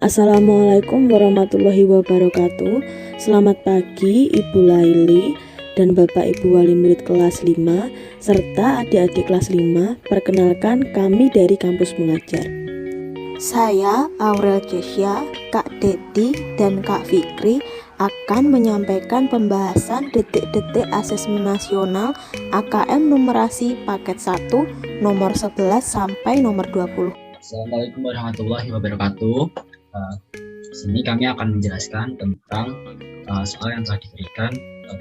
Assalamualaikum warahmatullahi wabarakatuh. Selamat pagi Ibu Laili dan Bapak Ibu wali murid kelas 5 serta adik-adik kelas 5. Perkenalkan, kami dari kampus mengajar. Saya Aurel Jesya, Kak Dedi dan Kak Fikri akan menyampaikan pembahasan detik-detik asesmen nasional AKM numerasi paket 1 nomor 11 sampai nomor 20. Assalamualaikum warahmatullahi wabarakatuh. Di sini kami akan menjelaskan tentang soal yang telah diberikan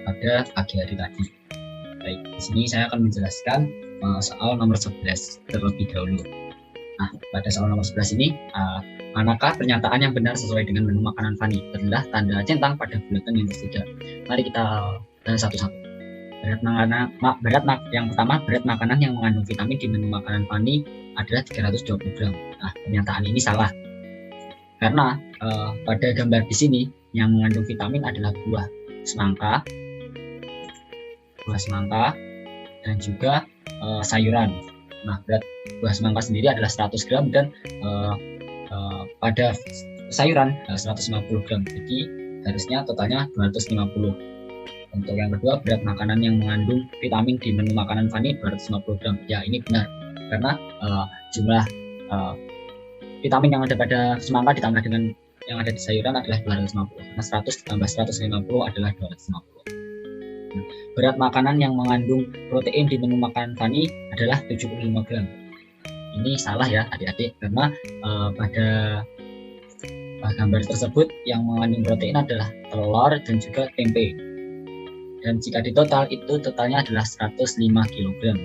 pada pagi hari tadi. Baik, di sini saya akan menjelaskan soal nomor 11 terlebih dahulu. Nah, pada soal nomor 11 ini, manakah pernyataan yang benar sesuai dengan menu makanan Fani? Berilah tanda centang pada bulatan yang tersedia. Mari kita satu-satu. Yang pertama, berat makanan yang mengandung vitamin di menu makanan Fani adalah 320 gram. Nah, pernyataan ini salah. Karena pada gambar di sini yang mengandung vitamin adalah buah semangka dan juga sayuran. Nah, berat buah semangka sendiri adalah 100 gram dan pada sayuran 150 gram. Jadi harusnya totalnya 250. Untuk yang kedua, berat makanan yang mengandung vitamin di menu makanan Fani 250 gram. Ya, ini benar. Karena jumlah vitamin yang ada pada semangka ditambah dengan yang ada di sayuran adalah 250. Nah, 100 ditambah 150 adalah 250. Berat makanan yang mengandung protein di menu makanan Fani adalah 75 gram. Ini salah ya adik-adik, karena pada gambar tersebut yang mengandung protein adalah telur dan juga tempe. Dan jika ditotal, itu totalnya adalah 105 kg.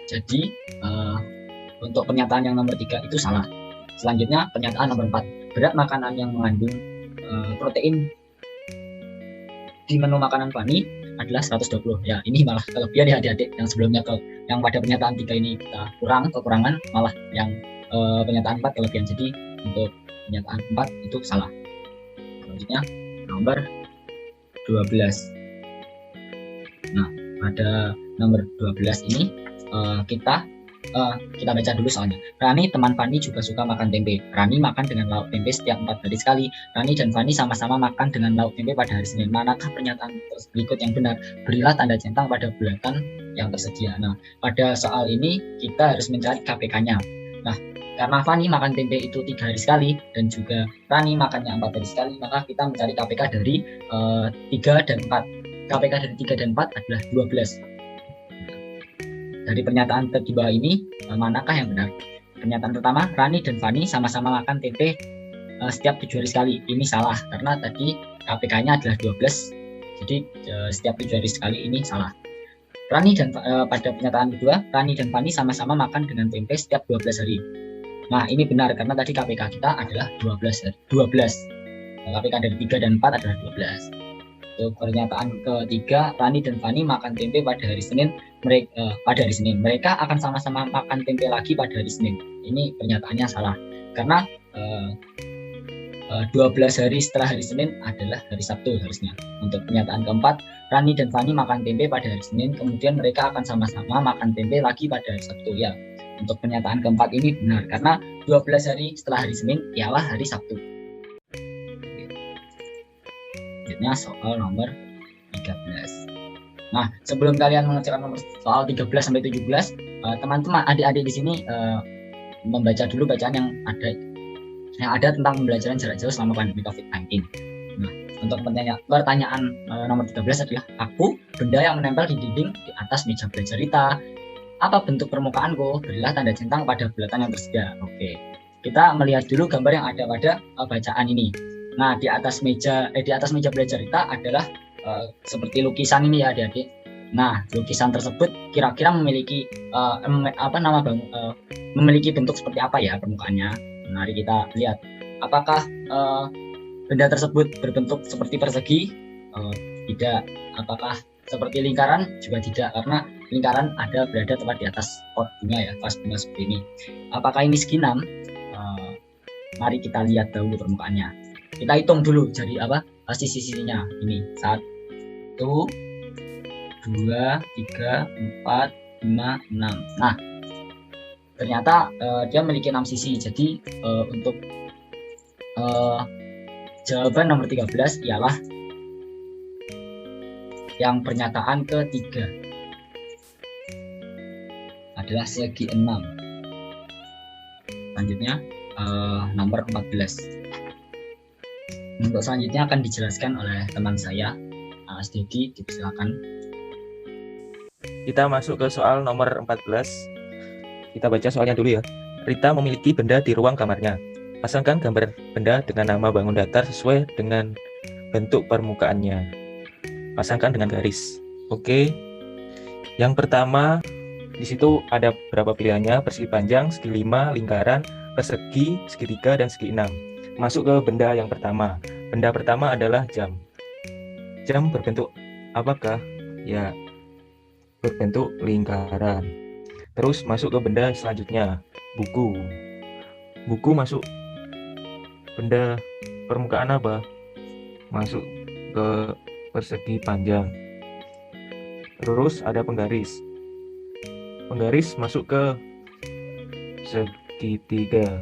Jadi untuk pernyataan yang nomor 3 itu salah. Selanjutnya pernyataan nomor 4, berat makanan yang mengandung protein di menu makanan Fani adalah 120. Ya, ini malah kelebihan ya adik-adik. Yang sebelumnya yang pada pernyataan 3 ini kita kekurangan, malah yang pernyataan 4 kelebihan. Jadi untuk pernyataan 4 itu salah. Selanjutnya nomor 12. Nah, pada nomor 12 ini kita baca dulu soalnya. Rani, teman Fani, juga suka makan tempe. Rani makan dengan lauk tempe setiap 4 hari sekali. Rani dan Fani sama-sama makan dengan lauk tempe pada hari Senin. Manakah pernyataan berikut yang benar? Berilah tanda centang pada bulatan yang tersedia. Nah, pada soal ini kita harus mencari KPK-nya. Nah, karena Fani makan tempe itu 3 hari sekali dan juga Rani makannya 4 hari sekali, maka kita mencari KPK dari 3 dan 4. KPK dari 3 dan 4 adalah 12. Dari pernyataan di bawah ini, manakah yang benar? Pernyataan pertama, Rani dan Fani sama-sama makan tempe setiap 7 hari sekali. Ini salah, karena tadi KPK-nya adalah 12. Jadi setiap 7 hari sekali ini salah. Pada pernyataan kedua, Rani dan Fani sama-sama makan dengan tempe setiap 12 hari. Nah, ini benar, karena tadi KPK kita adalah 12. KPK dari 3 dan 4 adalah 12. Untuk pernyataan ketiga, Rani dan Fani makan tempe pada hari Senin. Mereka akan sama-sama makan tempe lagi pada hari Senin. Ini pernyataannya salah, karena 12 hari setelah hari Senin adalah hari Sabtu harusnya. Untuk pernyataan keempat, Rani dan Fani makan tempe pada hari Senin, kemudian mereka akan sama-sama makan tempe lagi pada hari Sabtu. Ya, untuk pernyataan keempat ini benar, karena 12 hari setelah hari Senin ialah hari Sabtu. Soal nomor 13. Nah, sebelum kalian mengerjakan nomor soal 13 sampai 17, teman-teman adik-adik di sini membaca dulu bacaan yang ada tentang pembelajaran jarak jauh selama pandemi COVID-19. Nah, untuk pertanyaan nomor 13 adalah, aku benda yang menempel di dinding di atas meja belajar Rita. Apa bentuk permukaanku? Berilah tanda centang pada bulatan yang tersedia. Oke. Kita melihat dulu gambar yang ada pada bacaan ini. Nah, di atas meja belajar kita adalah seperti lukisan ini ya adik-adik. Nah, lukisan tersebut kira-kira memiliki memiliki bentuk seperti apa ya permukaannya? Mari kita lihat. Apakah benda tersebut berbentuk seperti persegi? Tidak. Apakah seperti lingkaran? Juga tidak, karena lingkaran berada tepat di atas pot bunga ya, vas bunga seperti ini. Apakah ini segi 6? Mari kita lihat dahulu permukaannya. Kita hitung dulu jadi sisi-sisinya. Ini 1, 2, 3, 4, 5, 6. Nah, ternyata dia memiliki 6 sisi. Jadi untuk Jawaban nomor 13 ialah yang pernyataan ketiga, adalah segi 6. Selanjutnya nomor 14. Untuk selanjutnya akan dijelaskan oleh teman saya, Mas Dedi, dipersilakan. Kita masuk ke soal nomor 14. Kita baca soalnya dulu ya. Rita memiliki benda di ruang kamarnya. Pasangkan gambar benda dengan nama bangun datar sesuai dengan bentuk permukaannya. Pasangkan dengan garis. Oke. Yang pertama, di situ ada berapa pilihannya? Persegi panjang, segi 5, lingkaran, persegi, segitiga, dan segi 6. Masuk ke benda yang pertama. Benda pertama adalah jam. Jam berbentuk apakah? Ya, berbentuk lingkaran. Terus masuk ke benda selanjutnya, buku. Buku masuk benda permukaan apa? Masuk ke persegi panjang. Terus ada penggaris. Penggaris masuk ke segitiga.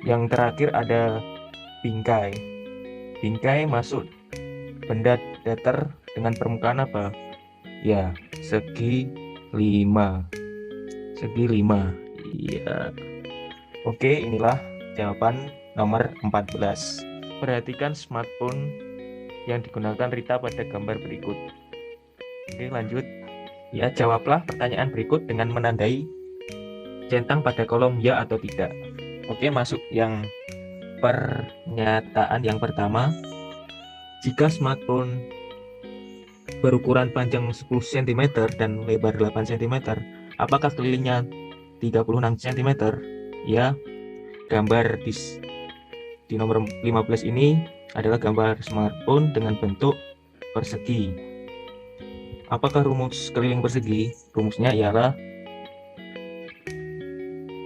Yang terakhir ada bingkai. Bingkai masuk benda datar dengan permukaan apa? Ya, segi 5. Segi 5. Iya. Oke, inilah jawaban nomor 14. Perhatikan smartphone yang digunakan Rita pada gambar berikut. Oke, lanjut. Ya, jawablah pertanyaan berikut dengan menandai centang pada kolom ya atau tidak. Oke, masuk yang pernyataan yang pertama. Jika smartphone berukuran panjang 10 cm dan lebar 8 cm, apakah kelilingnya 36 cm? Ya, gambar di nomor 15 ini adalah gambar smartphone dengan bentuk persegi. Apakah rumus keliling persegi? Rumusnya ialah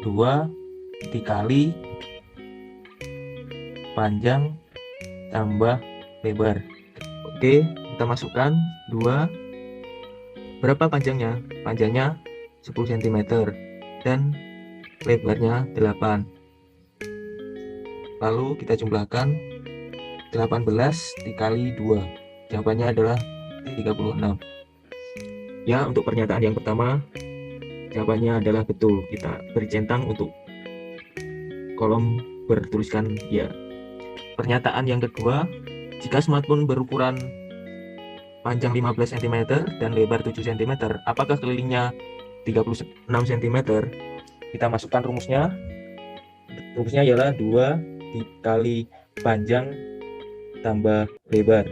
2 dikali panjang tambah lebar. Oke, kita masukkan 2. Berapa panjangnya? Panjangnya 10 cm dan lebarnya 8. Lalu kita jumlahkan 18 dikali 2. Jawabannya adalah 36. Ya, untuk pernyataan yang pertama jawabannya adalah betul. Kita beri centang untuk kolom bertuliskan ya. Pernyataan yang kedua, jika smartphone berukuran panjang 15 cm dan lebar 7 cm, apakah kelilingnya 36 cm? Kita masukkan rumusnya. Rumusnya ialah 2 dikali panjang tambah lebar.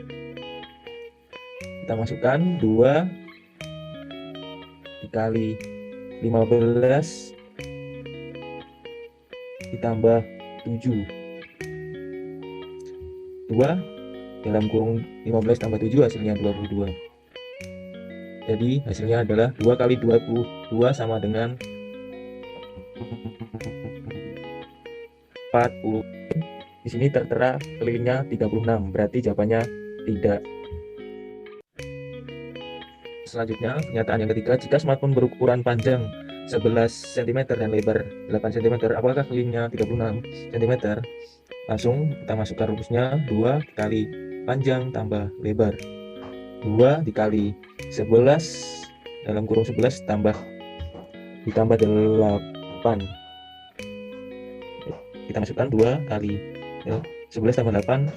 Kita masukkan 2 dikali 15 ditambah 7. 2 dalam kurung 15 tambah 7 hasilnya 22. Jadi hasilnya adalah 2 kali 22 sama dengan 40. Di sini tertera kelilingnya 36, berarti jawabannya tidak. Selanjutnya, pernyataan yang ketiga, jika smartphone berukuran panjang 11 cm dan lebar 8 cm, apakah kelilingnya 36 cm? Langsung kita masukkan rumusnya, 2 dikali panjang tambah lebar. 2 dikali 11 dalam kurung 11 ditambah 8. Kita masukkan 2 kali 11 tambah 8,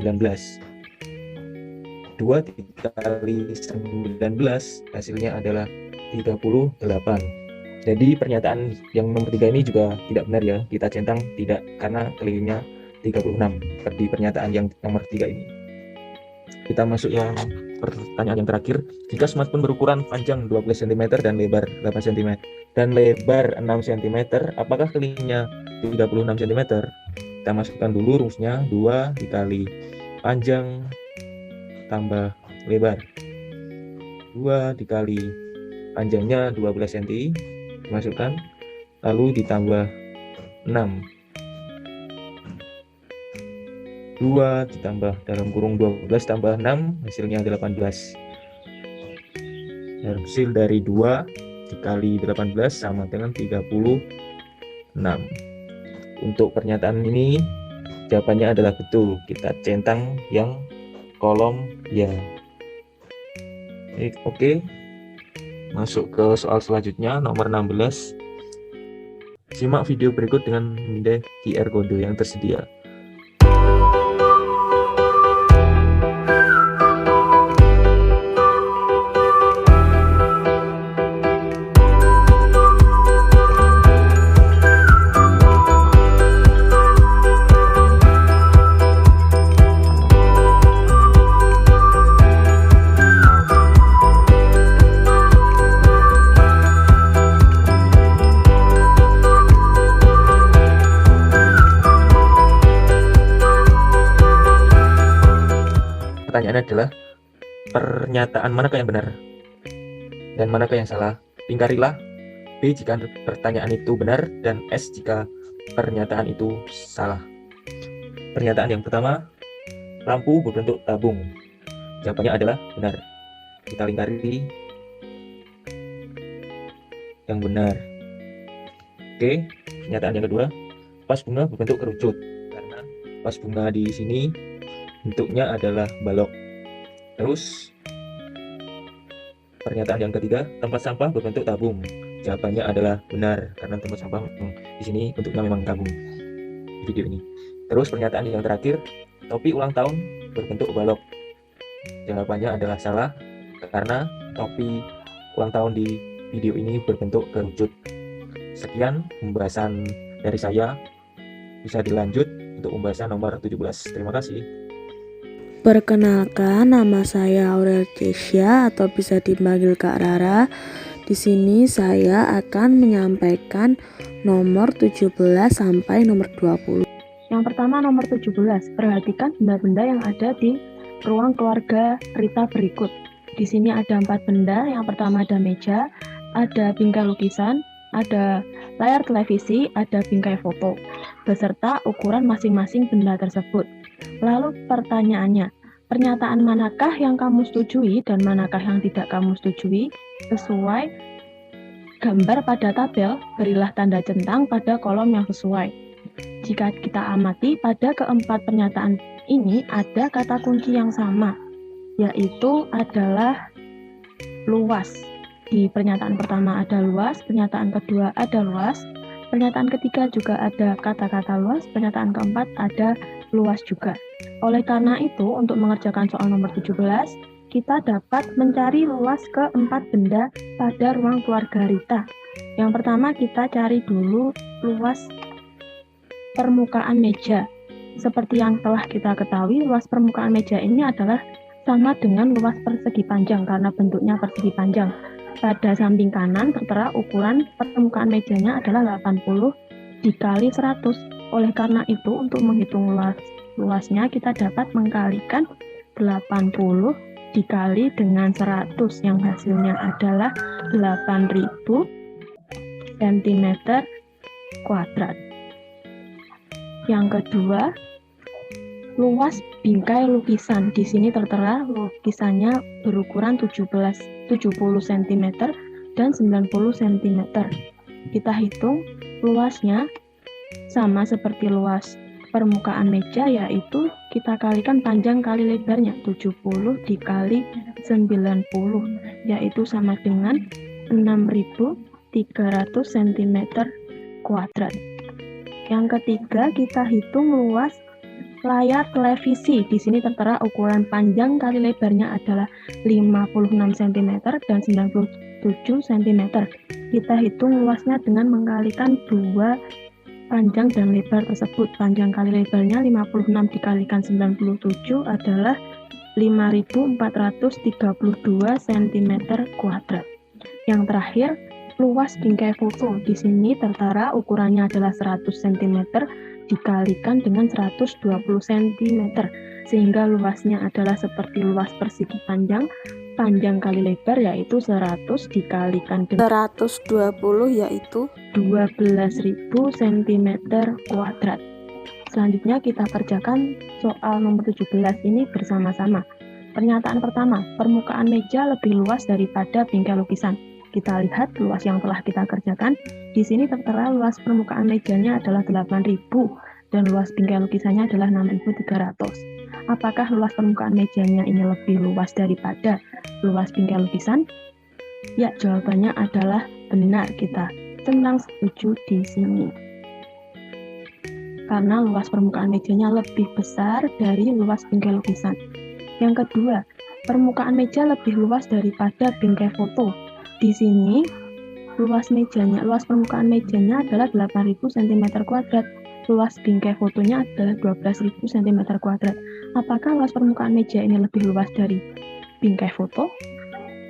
19. 2 dikali 19 hasilnya adalah 38. Jadi pernyataan yang nomor 3 ini juga tidak benar ya. Kita centang tidak karena kelilingnya 36 di pernyataan yang nomor 3 ini. Kita masuk yang pertanyaan yang terakhir. Jika smartphone berukuran panjang 12 cm dan lebar 8 cm dan lebar 6 cm, apakah kelilingnya 36 cm? Kita masukkan dulu rumusnya, 2 dikali panjang tambah lebar. 2 dikali panjangnya 12 cm, masukkan, lalu ditambah 6. 2 ditambah dalam kurung 12 tambah 6 hasilnya 18. Hasil dari 2 dikali 18 sama dengan 36. Untuk pernyataan ini Jawabannya adalah betul. Kita centang yang kolom ya. Oke. Masuk ke soal selanjutnya, nomor 16. Simak video berikut dengan memindai QR kode yang tersedia. Pertanyaannya adalah pernyataan manakah yang benar dan manakah yang salah. Lingkarilah B jika pertanyaan itu benar dan S jika pernyataan itu salah. Pernyataan yang pertama, lampu berbentuk tabung. Jawabannya adalah benar. Kita lingkari yang benar. Oke, pernyataan yang kedua, vas bunga berbentuk kerucut. Karena vas bunga di sini bentuknya adalah balok. Terus pernyataan yang ketiga, tempat sampah berbentuk tabung. Jawabannya adalah benar karena tempat sampah di sini bentuknya memang tabung di video ini. Terus pernyataan yang terakhir, topi ulang tahun berbentuk balok. Jawabannya adalah salah karena topi ulang tahun di video ini berbentuk kerucut. Sekian pembahasan dari saya. Bisa dilanjut untuk pembahasan nomor 17. Terima kasih. Perkenalkan, nama saya Aurel Kesya atau bisa dipanggil Kak Rara. Di sini saya akan menyampaikan nomor 17 sampai nomor 20. Yang pertama nomor 17, perhatikan benda-benda yang ada di ruang keluarga Rita berikut. Di sini ada 4 benda. Yang pertama ada meja, ada bingkai lukisan, ada layar televisi, ada bingkai foto, beserta ukuran masing-masing benda tersebut. Lalu pertanyaannya, pernyataan manakah yang kamu setujui dan manakah yang tidak kamu setujui? Sesuai gambar pada tabel, berilah tanda centang pada kolom yang sesuai. Jika kita amati, pada keempat pernyataan ini ada kata kunci yang sama, yaitu adalah luas. Di pernyataan pertama ada luas, pernyataan kedua ada luas, pernyataan ketiga juga ada kata-kata luas, pernyataan keempat ada luas juga. Oleh karena itu, untuk mengerjakan soal nomor 17, kita dapat mencari luas keempat benda pada ruang keluarga Rita. Yang pertama kita cari dulu luas permukaan meja. Seperti yang telah kita ketahui, luas permukaan meja ini adalah sama dengan luas persegi panjang karena bentuknya persegi panjang. Pada samping kanan tertera ukuran permukaan mejanya adalah 80 dikali 100. Oleh karena itu, untuk menghitung luasnya kita dapat mengkalikan 80 dikali dengan 100 yang hasilnya adalah 8000 cm kuadrat. Yang kedua, luas bingkai lukisan. Di sini tertera lukisannya berukuran 70 cm dan 90 cm. Kita hitung luasnya sama seperti luas permukaan meja, yaitu kita kalikan panjang kali lebarnya, 70 dikali 90, yaitu sama dengan 6300 cm kuadrat. Yang ketiga, kita hitung luas layar televisi. Di sini tertera ukuran panjang kali lebarnya adalah 56 cm dan 97 cm. Kita hitung luasnya dengan mengkalikan dua panjang dan lebar tersebut. Panjang kali lebarnya 56 dikalikan 97 adalah 5432 cm kuadrat. Yang terakhir, luas bingkai foto. Di sini tertera ukurannya adalah 100 cm dikalikan dengan 120 cm, sehingga luasnya adalah seperti luas persegi panjang, panjang kali lebar yaitu 100 dikalikan dengan 120 yaitu 12.000 cm kuadrat. Selanjutnya kita kerjakan soal nomor 17 ini bersama-sama. Pernyataan pertama, permukaan meja lebih luas daripada bingkai lukisan. Kita lihat luas yang telah kita kerjakan. Di sini tertera luas permukaan mejanya adalah 8.000 dan luas bingkai lukisannya adalah 6.300. Apakah luas permukaan mejanya ini lebih luas daripada luas bingkai lukisan? Ya, jawabannya adalah benar, kita centang setuju di sini. Karena luas permukaan mejanya lebih besar dari luas bingkai lukisan. Yang kedua, permukaan meja lebih luas daripada bingkai foto. Di sini luas permukaan mejanya adalah 8.000 cm². Luas bingkai fotonya adalah 12.000 cm². Apakah luas permukaan meja ini lebih luas dari bingkai foto?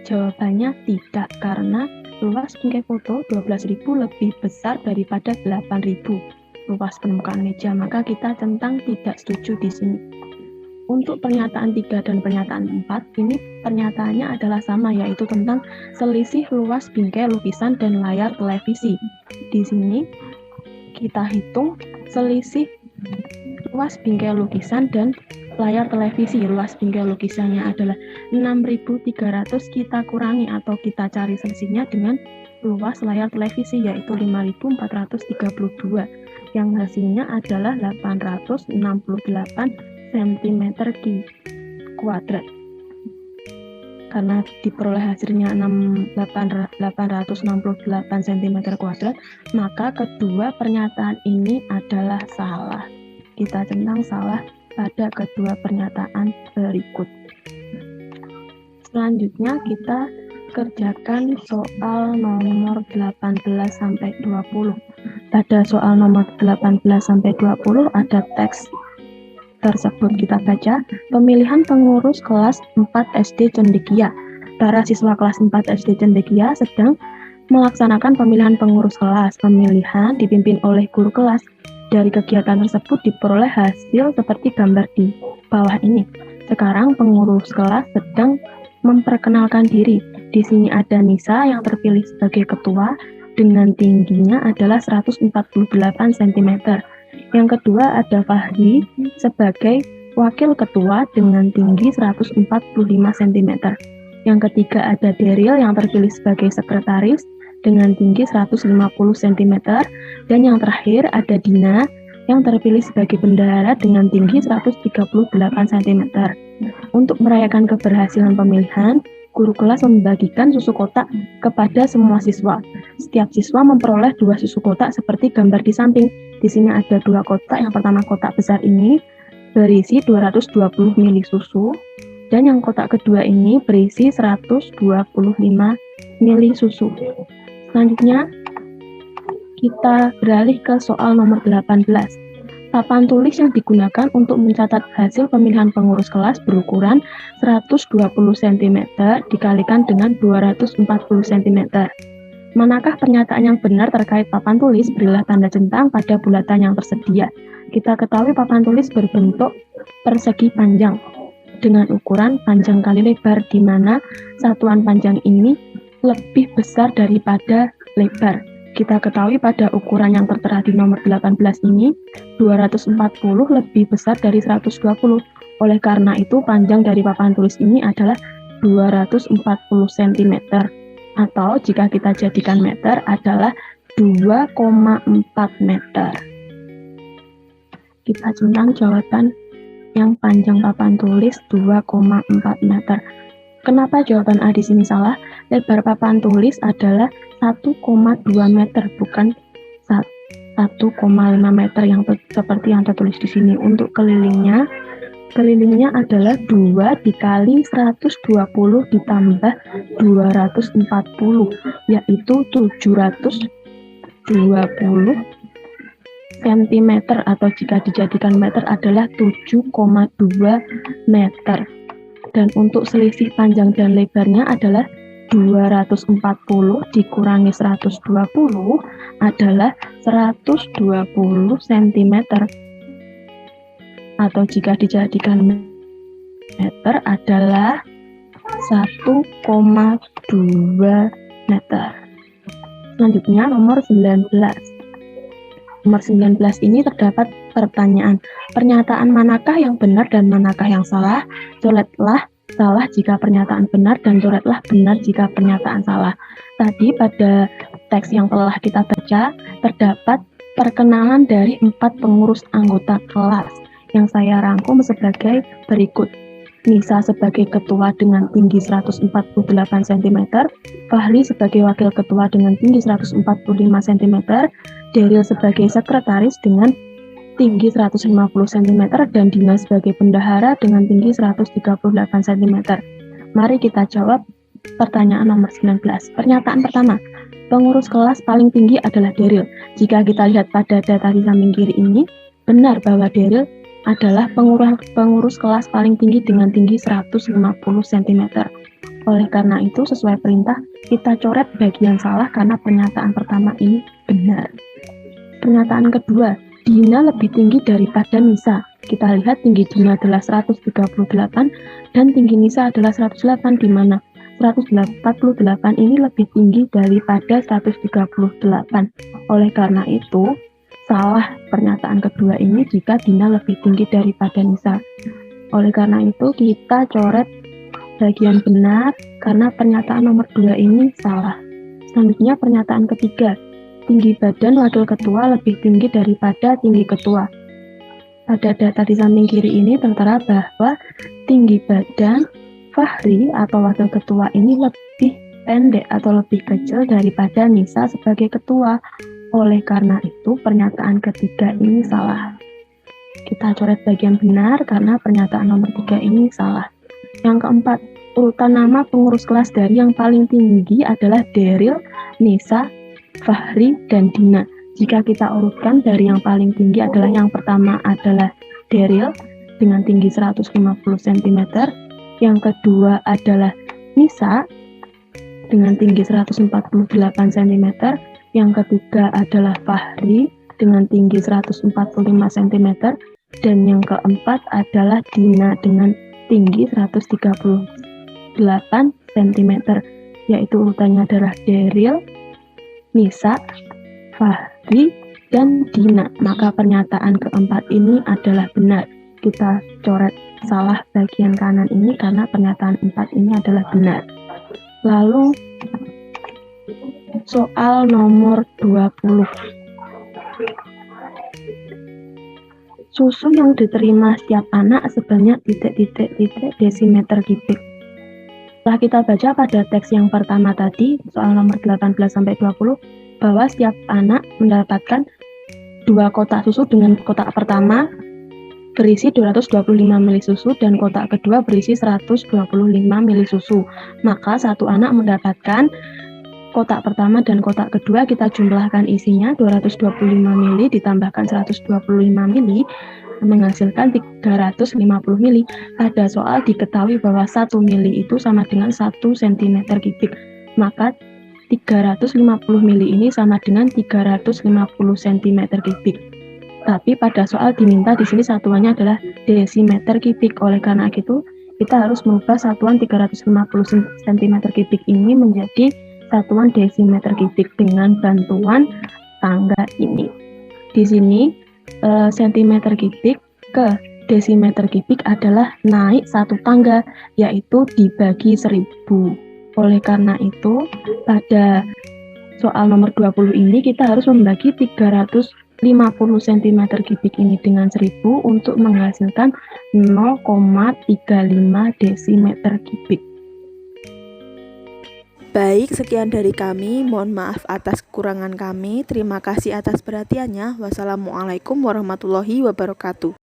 Jawabannya tidak, karena luas bingkai foto 12.000 lebih besar daripada 8.000 luas permukaan meja, maka kita centang tidak setuju di sini. Untuk pernyataan 3 dan pernyataan 4, ini pernyataannya adalah sama, yaitu tentang selisih luas bingkai lukisan dan layar televisi. Di sini kita hitung selisih luas bingkai lukisan dan layar televisi. Luas bingkai lukisannya adalah 6.300, kita kurangi atau kita cari selisihnya dengan luas layar televisi, yaitu 5.432, yang hasilnya adalah 868 cm². Karena diperoleh hasilnya 868 cm², maka kedua pernyataan ini adalah salah. Kita centang salah pada kedua pernyataan berikut. Selanjutnya kita kerjakan soal nomor 18-20. Pada soal nomor 18-20 ada teks tersebut, kita baca. Pemilihan pengurus kelas 4 SD Cendekia. Para siswa kelas 4 SD Cendekia sedang melaksanakan pemilihan pengurus kelas. Pemilihan dipimpin oleh guru kelas. Dari kegiatan tersebut diperoleh hasil seperti gambar di bawah ini. Sekarang pengurus kelas sedang memperkenalkan diri. Di sini ada Nisa yang terpilih sebagai ketua dengan tingginya adalah 148 cm. Yang kedua ada Fahri sebagai wakil ketua dengan tinggi 145 cm. Yang ketiga ada Daryl yang terpilih sebagai sekretaris dengan tinggi 150 cm. Dan yang terakhir ada Dina yang terpilih sebagai bendahara dengan tinggi 138 cm. Untuk merayakan keberhasilan pemilihan, guru kelas membagikan susu kotak kepada semua siswa. Setiap siswa memperoleh 2 susu kotak seperti gambar di samping. Di sini ada 2 kotak. Yang pertama kotak besar ini berisi 220 ml susu, dan yang kotak kedua ini berisi 125 ml susu. Selanjutnya kita beralih ke soal nomor 18. Papan tulis yang digunakan untuk mencatat hasil pemilihan pengurus kelas berukuran 120 cm dikalikan dengan 240 cm. Manakah pernyataan yang benar terkait papan tulis? Berilah tanda centang pada bulatan yang tersedia. Kita ketahui papan tulis berbentuk persegi panjang dengan ukuran panjang kali lebar, di mana satuan panjang ini lebih besar daripada lebar. Kita ketahui pada ukuran yang tertera di nomor 18 ini 240 lebih besar dari 120. Oleh karena itu panjang dari papan tulis ini adalah 240 cm, atau jika kita jadikan meter adalah 2,4 meter. Kita centang jawaban yang panjang papan tulis 2,4 meter. Kenapa jawaban A di sini salah? Lebar papan tulis adalah 1,2 meter, bukan 1,5 meter yang seperti yang tertulis di sini. Untuk kelilingnya adalah 2 dikali 120 ditambah 240, yaitu 720 cm, atau jika dijadikan meter adalah 7,2 meter. Dan untuk selisih panjang dan lebarnya adalah 240 dikurangi 120 adalah 120 cm, atau jika dijadikan meter adalah 1,2 meter. Selanjutnya nomor 19. Nomor 19 ini terdapat pertanyaan. Pernyataan manakah yang benar dan manakah yang salah? Coretlah salah jika pernyataan benar dan coretlah benar jika pernyataan salah. Tadi pada teks yang telah kita baca terdapat perkenalan dari 4 pengurus anggota kelas yang saya rangkum sebagai berikut. Nisa sebagai ketua dengan tinggi 148 cm, Fahri sebagai wakil ketua dengan tinggi 145 cm, Daryl sebagai sekretaris dengan tinggi 150 cm, dan Dina sebagai bendahara dengan tinggi 138 cm. Mari kita jawab pertanyaan nomor 19. Pernyataan pertama, pengurus kelas paling tinggi adalah Daryl. Jika kita lihat pada data di samping kiri ini, benar bahwa Daryl adalah pengurus kelas paling tinggi dengan tinggi 150 cm. Oleh karena itu, sesuai perintah, kita coret bagian salah karena pernyataan pertama ini benar. Pernyataan kedua, Dina lebih tinggi daripada Nisa. Kita lihat tinggi Dina adalah 138 dan tinggi Nisa adalah 108, di mana 148 ini lebih tinggi daripada 138. Oleh karena itu, salah pernyataan kedua ini jika Dina lebih tinggi daripada Nisa. Oleh karena itu, kita coret bagian benar karena pernyataan nomor 2 ini salah. Selanjutnya pernyataan ketiga, tinggi badan wakil ketua lebih tinggi daripada tinggi ketua. Pada data di samping kiri ini tertera bahwa tinggi badan Fahri atau wakil ketua ini lebih pendek atau lebih kecil daripada Nisa sebagai ketua. Oleh karena itu, pernyataan ketiga ini salah. Kita coret bagian benar karena pernyataan nomor 3 ini salah. Yang keempat, urutan nama pengurus kelas dari yang paling tinggi adalah Daryl, Nisa, Fahri, dan Dina. Jika kita urutkan dari yang paling tinggi adalah yang pertama adalah Daryl dengan tinggi 150 cm, yang kedua adalah Nisa dengan tinggi 148 cm, yang ketiga adalah Fahri dengan tinggi 145 cm, dan yang keempat adalah Dina dengan tinggi 138 cm, yaitu urutannya adalah Daryl, Nisa, Fahri, dan Dina. Maka pernyataan keempat ini adalah benar. Kita coret salah bagian kanan ini karena pernyataan 4 ini adalah benar. Lalu soal nomor 20. Susu yang diterima setiap anak sebanyak titik-titik desimeter kubik. Setelah kita baca pada teks yang pertama tadi, soal nomor 18-20, bahwa setiap anak mendapatkan 2 kotak susu dengan kotak pertama berisi 225 ml susu dan kotak kedua berisi 125 ml susu. Maka satu anak mendapatkan kotak pertama dan kotak kedua, kita jumlahkan isinya 225 ml ditambahkan 125 ml menghasilkan 350 ml. Pada soal diketahui bahwa 1 ml itu sama dengan 1 cm kubik. Maka 350 ml ini sama dengan 350 cm kubik. Tapi pada soal diminta di sini satuannya adalah desimeter kubik. Oleh karena itu, kita harus merubah satuan 350 cm kubik ini menjadi satuan desimeter kubik dengan bantuan tangga ini. Di sini centimeter kubik ke desimeter kubik adalah naik satu tangga, yaitu dibagi 1000. Oleh karena itu, pada soal nomor 20 ini kita harus membagi 350 cm kubik ini dengan 1000 untuk menghasilkan 0,35 desimeter kubik. Baik, sekian dari kami. Mohon maaf atas kekurangan kami. Terima kasih atas perhatiannya. Wassalamualaikum warahmatullahi wabarakatuh.